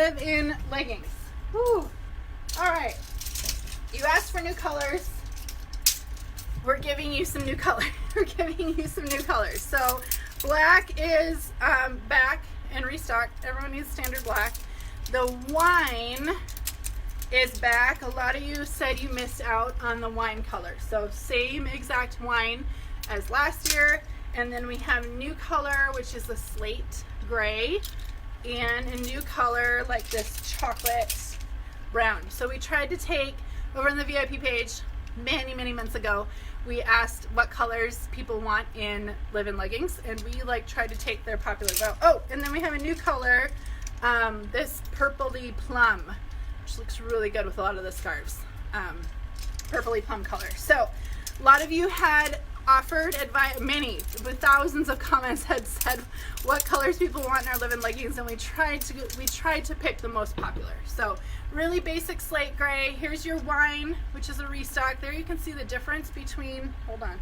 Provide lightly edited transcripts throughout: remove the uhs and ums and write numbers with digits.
Live-in Leggings. Whew. All right. You asked for new colors. We're giving you some new colors. We're giving you some new colors. So black is back and restocked. Everyone needs standard black. The wine is back. A lot of you said you missed out on the wine color. So same exact wine as last year. And then we have new color, which is a slate gray, and a new color like this chocolate brown. So we tried to take, over on the VIP page many months ago, we asked what colors people want in Live-in Leggings, and we like tried to take their popular. Oh, and then we have a new color, this purpley plum, which looks really good with a lot of the scarves. Purpley plum color. So a lot of you had offered advice, many with thousands of comments had said what colors people want in our Live-in Leggings, and we tried to pick the most popular. So really basic slate gray. Here's your wine, which is a restock. There you can see the difference between, hold on,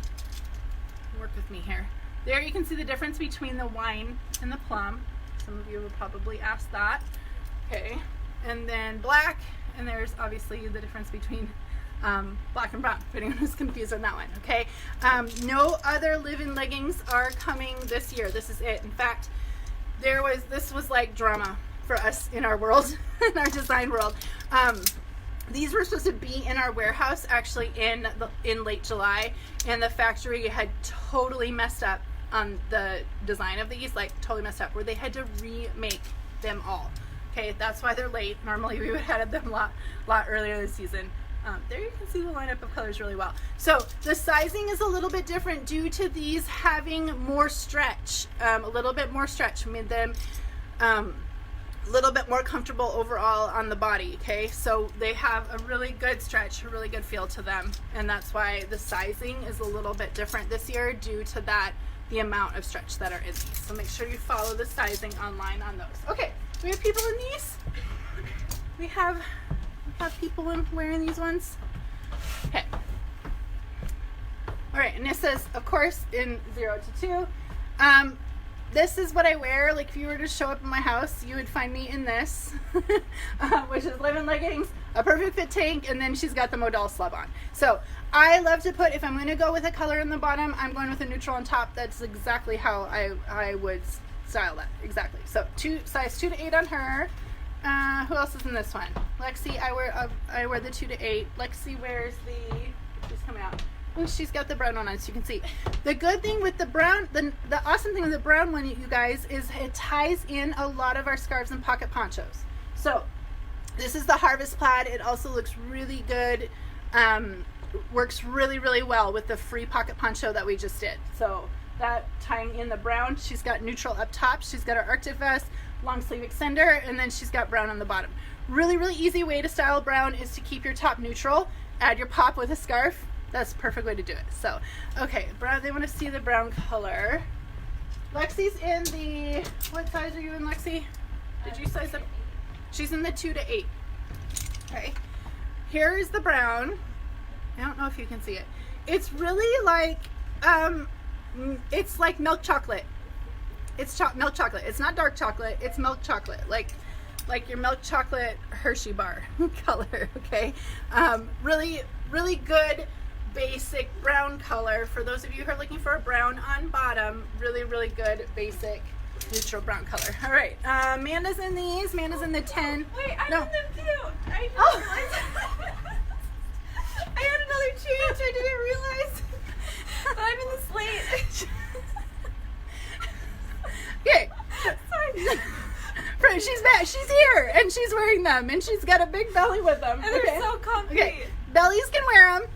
work with me here. There you can see the difference between the wine and the plum. Some of you will probably ask that. Okay, and then black, and there's obviously the difference between black and brown, if anyone was confused on that one. Okay, no other Live-in Leggings are coming this year. This is it. In fact, this was like drama for us in our world, in our design world. These were supposed to be in our warehouse actually in late July, and the factory had totally messed up on the design of these, like totally messed up, where they had to remake them all. Okay, that's why they're late. Normally we would have had them a lot earlier this season. There you can see the lineup of colors really well. So the sizing is a little bit different due to these having more stretch, a little bit more stretch. We made them a little bit more comfortable overall on the body. Okay, so they have a really good stretch, a really good feel to them, and that's why the sizing is a little bit different this year due to that, the amount of stretch that are in these. So make sure you follow the sizing online on those. Okay, we have people in these. We have people wearing these ones. Okay. All right, and this says, of course, in 0 to 2. This is what I wear. Like if you were to show up in my house, you would find me in this, which is Live-in Leggings, a perfect fit tank, and then she's got the Modal slub on. So I love to put, if I'm going to go with a color in the bottom, I'm going with a neutral on top. That's exactly how I would style that. Exactly. So size 2 to 8 on her. Who else is in this one? Lexi, I wear the 2 to 8. Lexi wears she's coming out. Oh, she's got the brown one on, so you can see. The good thing with the brown, the awesome thing with the brown one, you guys, is it ties in a lot of our scarves and pocket ponchos. So this is the Harvest Plaid. It also looks really good. Works really well with the free pocket poncho that we just did. So that tying in the brown, she's got neutral up top. She's got her Arctic vest, long sleeve extender, and then she's got brown on the bottom. Really easy way to style brown is to keep your top neutral, add your pop with a scarf. That's the perfect way to do it. So, okay, brown, they want to see the brown color. Lexi's in the, what size are you in, Lexi? Did you size up? She's in the 2 to 8. Okay, here is the brown. I don't know if you can see it. It's really like, it's like milk chocolate. It's milk chocolate. It's not dark chocolate. It's milk chocolate, like your milk chocolate Hershey bar color. Okay, really good basic brown color for those of you who are looking for a brown on bottom. Really good basic neutral brown color. All right, Amanda's in these. Amanda's in the 10. Wait, I'm in them too. I didn't Oh. realize. I had another change. I didn't realize. But I'm in the slate. Okay. Sorry. She's back. She's here, and she's wearing them, and she's got a big belly with them. And they're so comfy. Okay, bellies can wear them.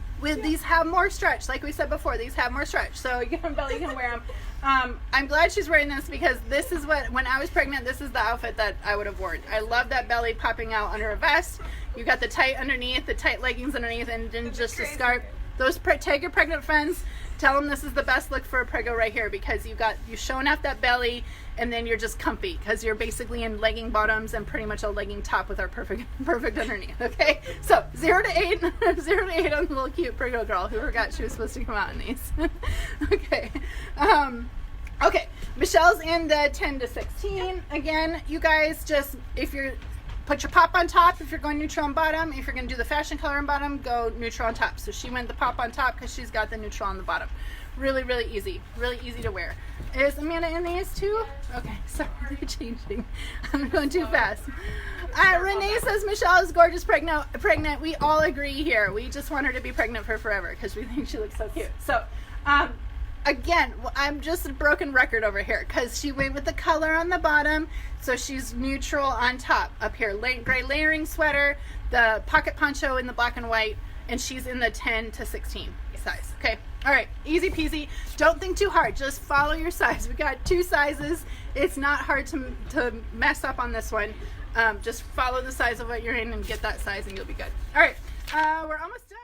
These have more stretch, like we said before. These have more stretch, so you can belly can wear them. I'm glad she's wearing this because this is what, when I was pregnant, this is the outfit that I would have worn. I love that belly popping out under a vest. You got the tight underneath, the tight leggings underneath, and then just a scarf. Those tag your pregnant friends. Tell them this is the best look for a preggo right here because you've showing off that belly, and then you're just comfy because you're basically in legging bottoms and pretty much a legging top with our perfect underneath. Okay, so 0 to 8, 0 to 8 on the little cute preggo girl who forgot she was supposed to come out in these. Okay, okay. Michelle's in the 10 to 16. Again, you guys, just if you're put your pop on top if you're going neutral on bottom. If you're going to do the fashion color on bottom, go neutral on top. So she went the pop on top because she's got the neutral on the bottom. Really, really easy to wear. Is Amanda in these too? Okay, sorry, they're changing. I'm going too fast. Renee says Michelle is gorgeous pregnant. We all agree here. We just want her to be pregnant for forever because we think she looks so cute. So, again, I'm just a broken record over here because she went with the color on the bottom, so she's neutral on top. Up here, gray layering sweater, the pocket poncho in the black and white, and she's in the 10 to 16 size. Okay, all right, easy peasy. Don't think too hard. Just follow your size. We got 2 sizes. It's not hard to mess up on this one. Just follow the size of what you're in and get that size, and you'll be good. All right, we're almost done.